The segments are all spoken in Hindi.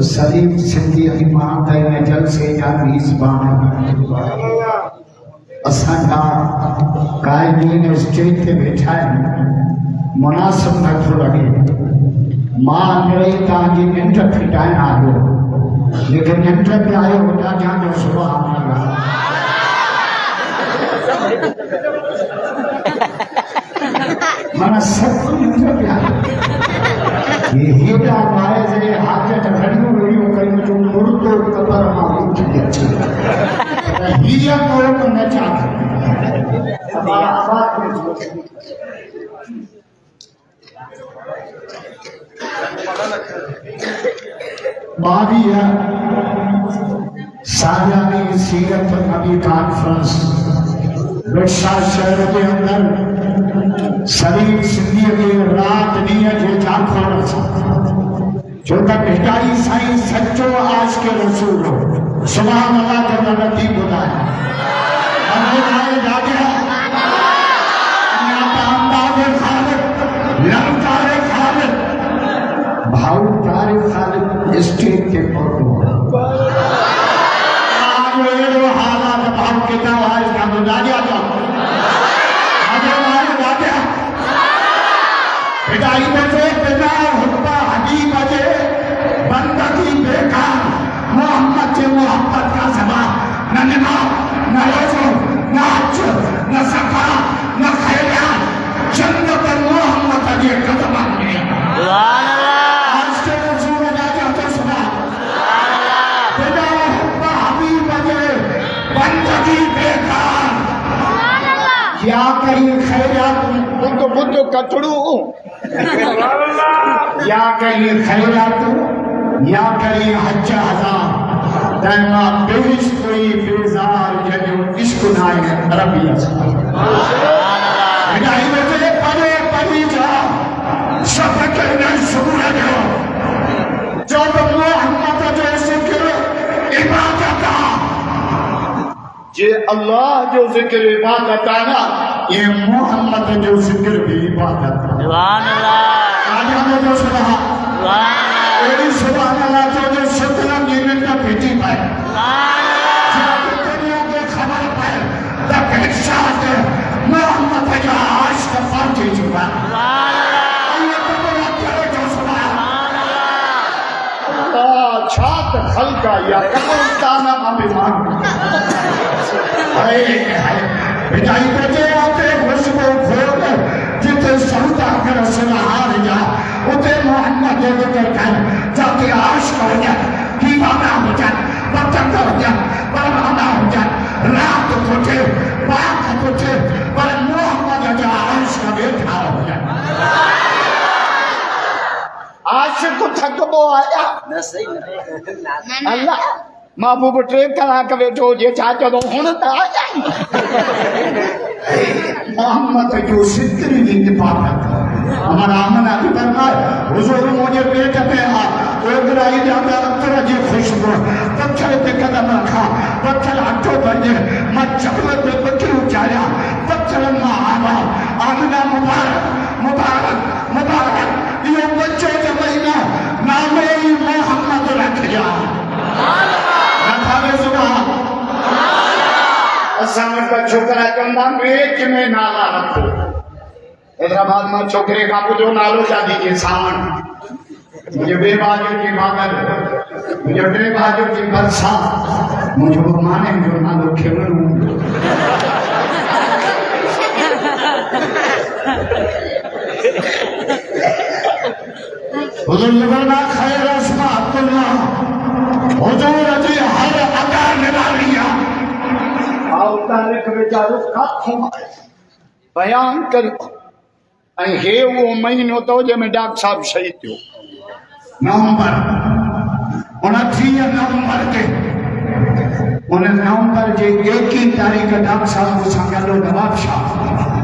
सलीम सिंधी इमाम तय जलसे या मेज़बान असांजा कायदीन स्टेज ते बैठा आहिनि मुनासिब नथो लॻे मां मिड़ई तव्हांजी निंड फिटाइण आयो जेके निंड में आयो हुतां जो सुभाणे माना सब निंड में आयो ये हेडा माए जे हाथ ते घड़ियूं वेड़ियूं कयूं जो मुर्दो कबर मां उठ के अचे हिया को न चाहे आवाज में बाविया सालियानी सीरत नबी कॉन्फ्रेंस विरसा शहर के अंदर सलीम सिंधी के रात ॾींहं जे जाखण जो त भिटाई साईं सच्चो आश के रसूल हो सुभान अल्लाह के नबी बुलाए अल्लाह जागे अंदाज़े खालिद लमकारे खालिद भाऊ तारे खालिद स्टेज के पहुंचो आज ये हालात भाव के दवाई का बुलाया था विदाई बजे बिना हुक्का हबीब बजे बंदगी बेकार मोहम्मद के मोहब्बत का जवाब न नमाज न रोज़ो न हज न सफा न खैरात जन्नत मोहम्मद के कदम में सुभान अल्लाह आज के रसूल राजा तो सुना सुभान अल्लाह बिना हुक्का हबीब बजे बंदगी बेकार सुभान अल्लाह क्या करी खैरात बुद्ध कतड़ू या करिए खैरात या करिए हज हजार तैमा बेश कोई बेजार जजो इश्क नाए अरबिया सुभान अल्लाह विदाई में परे परी जा सब करने शुरू हो जो मोहम्मद जो जिक्र इबादत जे अल्लाह जो जिक्र इबादत है ना ये मोहम्मद जो जिक्र भी इबादत है सुभान अल्लाह आज हम जो सुना सुभान अल्लाह सुभान अल्लाह जो सतनाम जीवन का बेटी है सुभान अल्लाह दुनिया के खबर पाए द बेहशाद मोहम्मद का आश का फर्ज हुआ सुभान अल्लाह अल्लाह को बड़ा करे जो सुभान अल्लाह छात खलका या कब्रिस्तान में बीमार हाय विदाई बजे आते खुशबू खोल जिते सौदा कर सुनहार जा उते मोहम्मद जो जिक्र कर जाते आश हो जा दीवाना हो जा बचत हो जा बरमाना हो जा रात उठे बात उठे पर मोहम्मद जो आश का बैठा हो जा आशिक थकबो आया न सही अल्लाह महबूब 3 कलाक वेठो जे छा चयो हुन त आया मोहम्मद जो जिक्र की इबादत हमारा आमना की फरमाए हुजूर मुझे पेट पे आ ओगराई जाता अतर जी खुशबू पत्थर पे कदम रखा पत्थर हटो बने मैं चपल पे पत्थर उचारा पत्थर में आवा आमना मुबारक मुबारक मुबारक ये बच्चे का महीना नाम ही मोहम्मद रख जा का छोकरा चंदा पेट में नाला रखो हैदराबाद में छोकरे का पुछो नालो शादी के सावन मुझे बेबाजू की बागर मुझे बेबाजू की बरसा मुझे माने जो नालो खेवरू हुजूर निबरना खैर अस्मा अब्दुल्ला हुजूर जी हर अदा निभालिया आओ तारीख बेचारो खाखों बयान करो ऐं हे वो महीनो तो जंहिंमें डॉक्टर साहब शहीद थियो नवंबर 29 नवंबर के उन नवंबर जे 21 तारीख डॉक्टर साहब सां गॾु नवाब शाह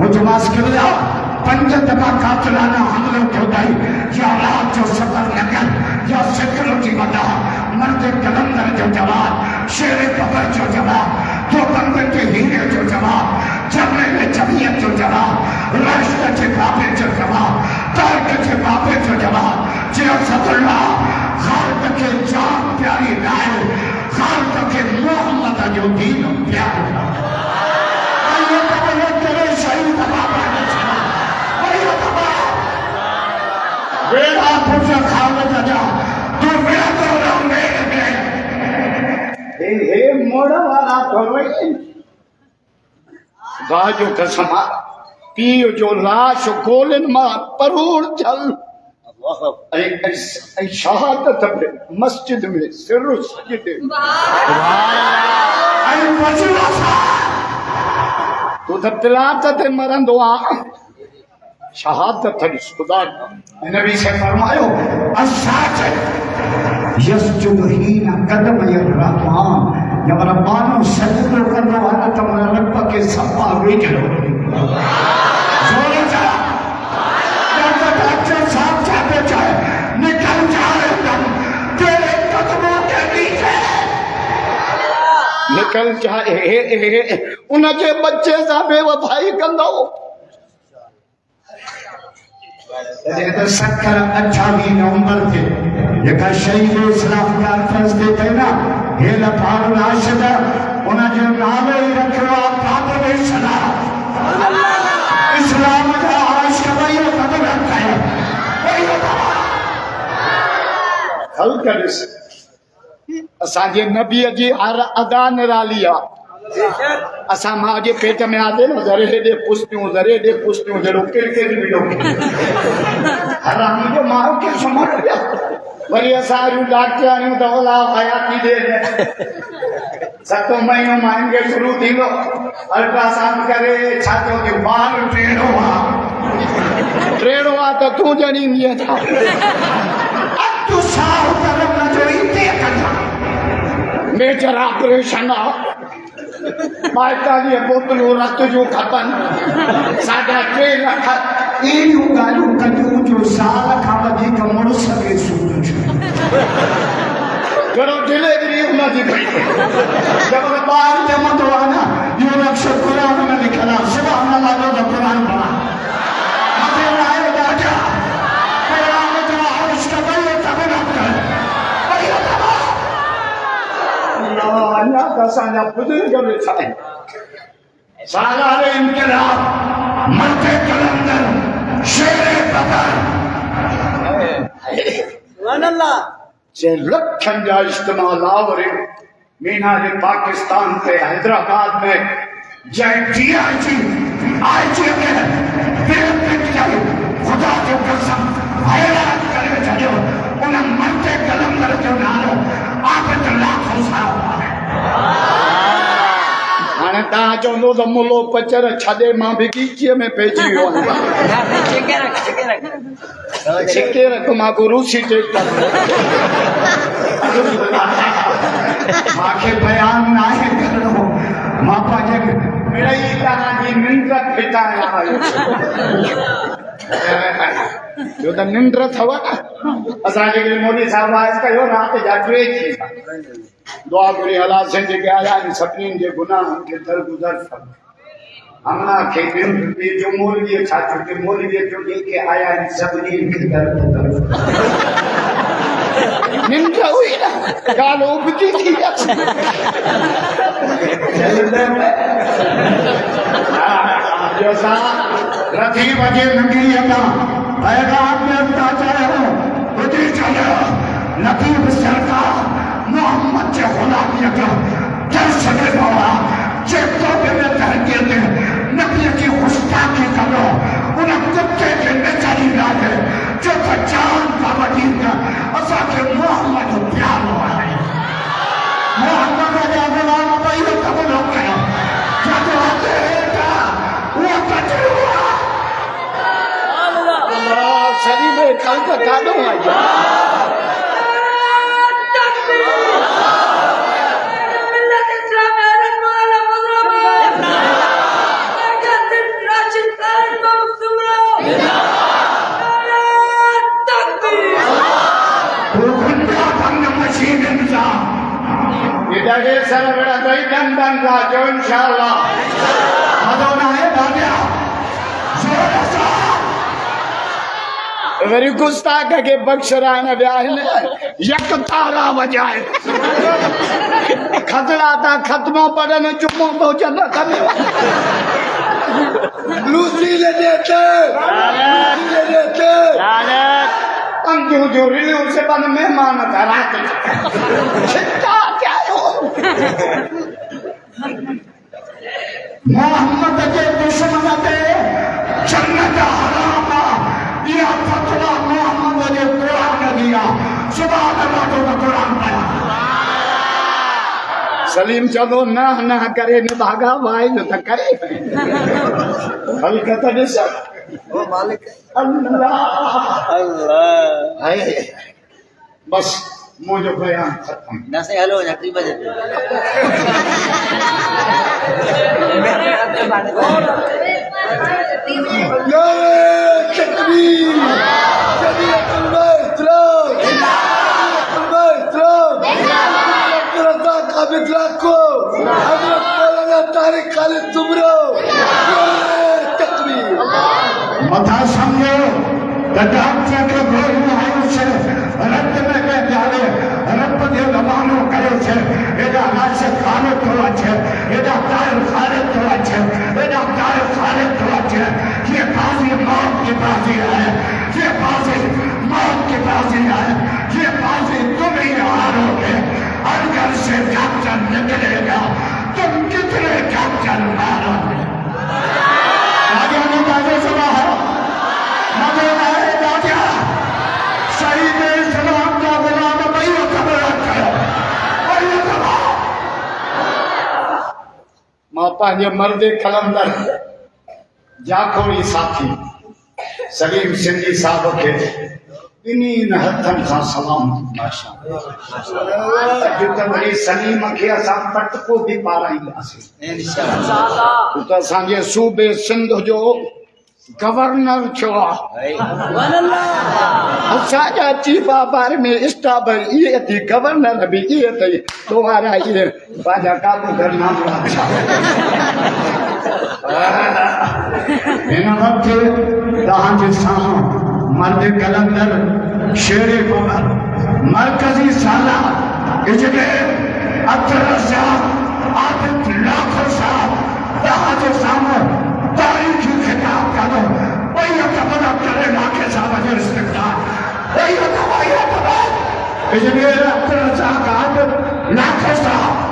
मुझे मास किला 5 दफ़ा कातिलाना हमलो थियो जमा, रश्क बाबे जमा, तर्क बाबे जमा, जे सदुल्ला खालद के जान प्यारी लाए, खालद के मोहम्मद जो दीन प्यार ये तो ये तेरे शहीद बाबा ने चला वही बाबा वेला तुझे खालद जा तू वेला तो रंगे हे मोड़ा वाला थोड़ी गाजो कसमा पियो जो लाश गोलन मां परूर चल ऐ शहादत मस्जिद में सिर सजदे आई वजीरा सा तू तलात ते मरंदो आ शहादत खुदा नबी से फरमायो असाच यस्जुद हीना कदम यरहमान जब रब्बानो सजदो करने वाला तुम्हारा रब्बा के सप्पा वेजरो जोरे जा जब डॉक्टर साहब चाहते चाहे निकल जाए दम तेरे कदमों के नीचे निकल जाए उनके बच्चे सा बेवफाई कंदो तो 70-28 नवंबर थे जेका शहीद इस्लाम कॉन्फ्रेंस ते थे ना हे लफार राशिद उन जो नालो ही रखियो कादर इस्लाम का आशिक भाई कदम रखे हल करिस असांजे नबी जी हर अदा निराली आहे असां मां जे पेट में आदे न जरे हेॾे पुष्टियूं जहिड़ो किरकिर बि डोके हरामी जो मां खे सुम्हण पिया वरी असां आहियूं डॉक्टर आहियूं त ओला हयाती ॾे 7 महीनो माइन खे शुरू थींदो अल्ट्रासाउंड करे छा चओ कि ॿार टेढ़ो आहे त तूं ॼणींदीअ छा तूं साहु करम न जो हिते कंदा मेजर ऑपरेशन आहे 42 बोतलूं रत जूं खपनि 3.5 लख एॾियूं ॻाल्हियूं कयूं जो साल खां वधीक मुड़ुस खे सूर घणो डिलीवरी हुनजी पई जब ॿार ॼमंदो आहे न इहो नक्श क़ुर में लिखियलु आहे सुभाणे अलाह जो क़ुर पढ़ा मथे लाहे ॾाढा क़ुर जो अर्श कयो तब न कर अञा त असांजा बुज़ुर्ग वेठा आहिनि सालार इनकलाब मर्द कलंदर शेर बदर जे लखनि जा इज्तिमा लावरे मीना जे पाकिस्तान ते हैदराबाद में जय डीआईजी आईजी के बेअदबी कई खुदा जो कसम हैरान करे छॾियो उन मर्द कलंदर जो नालो आबद लाखों साहब हाणे तव्हां चवंदो त मुलो पचर छॾे मां बगीचीअ में पइजी वियो आहियां छिके रख मां को रूसी ट्रैक्टर मांखे बयान न आहे करिणो मां पंहिंजे मिड़ई तव्हांजी निंड फिटाया जो त निंड अथव असां जेके मोदी साहब वाइस कयो राति जा 3 थी दुआ घुरी अलाह साईं जेके आया आहिनि सभिनीनि जे गुनाहनि खे दरगुज़र कनि हमला खे ॿिए जो मौलवीअ छा चयो कि मौलवीअ जो जेके आया आहिनि सभिनी खे दरगुज़र निंड हुई न ॻाल्हि उबती थी रथी बजे नंगी अदा पैगाम में अदा चाहे बुद्धि चलो नबी सरकार मोहम्मद के गुलामियत कर सके बाबा चेतो में तरबियत नबी की गुस्ताखी करो उन कुत्ते के बेचारी लागे जो जान का वडीना असा के मोहम्मद प्यार हुआ है मोहम्मद का गुलाम भाई तब लोग करो जब आते वो कचरा अल्लाह सही में कल का कादो आया Jadi saya berada di Dandan Raja, insyaAllah. Madonna है बाजा वरी गुस्ताख के बख्शराइण विया आहिनि यक तारा वजाए खतरा था खत्मो पड़न चुमो पहुंचन कमे लूसी ले देते अंजू जो रिलीव से बन मेहमान धरा के छिट्टा क्या हो मोहम्मद के दुश्मन ते जन्नत हराम दिया फतवा मोहम्मद ने कुरान दिया सुभान अल्लाह तो कुरान पढ़ा सलीम चलो ना ना करे न भागा भाई जो तो करे हल्का तो जैसा वो मालिक अल्लाह अल्लाह हाय बस मुझे बयान खत्म नसे हेलो नकली बजे तकबीर जमीयतुल माइत्रो काबिल को हजरत मौलाना तारिक खालिद तुमरो तकबीर मथा समझो डॉक्टर के घर में आयो छे रक्त में के जाले रक्त दे लमानो करे छे एदा नाच खाने थोड़ा छे एदा तार खाने थोड़ा छे एदा तार खाने थोड़ा छे ये बाजी मौत की बाजी है ये बाजी मौत की बाजी है ये बाजी तुम ही हारोगे और घर से डॉक्टर निकलेगा तुम कितने डॉक्टर मारोगे आगे नहीं आगे सुना है मगर आए राजा शहीद इस्लाम का गुलाम वही खबर है वही खबर मां पंहिंजे मर्दे कलंदर जाखोड़ी साथी सलीम सिंधी साहब के इन्हीं हथन खां सलाम माशाअल्लाह तो वरी सलीम के असां पटको भी पाराईंदासीं इंशाअल्लाह तो असांजे सूबे सिंध जो गवर्नर थियो असांजा चीफ ऑफ आर्मी स्टाफ इहे थी गवर्नर भी इहे अथई तोहारा इहे पंहिंजा काबू करना हिन वक़्तु तव्हांजे साम्हूं मर्द कलंदर शेर कमर मरकजी साला इंजीनियर अख्तर साहब आदित लाखो साहब तव्हांजे साम्हूं तारीख़ी खिताब करो वही खबर अख्तर लाखे साहब जो इस्तिक़बाल वही खबर इंजीनियर अख्तर साहब आदित लाखो साहब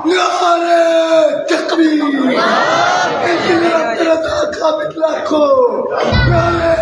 नारे तकबीर इंजीनियर अब्दुल काबिल लाखो नारे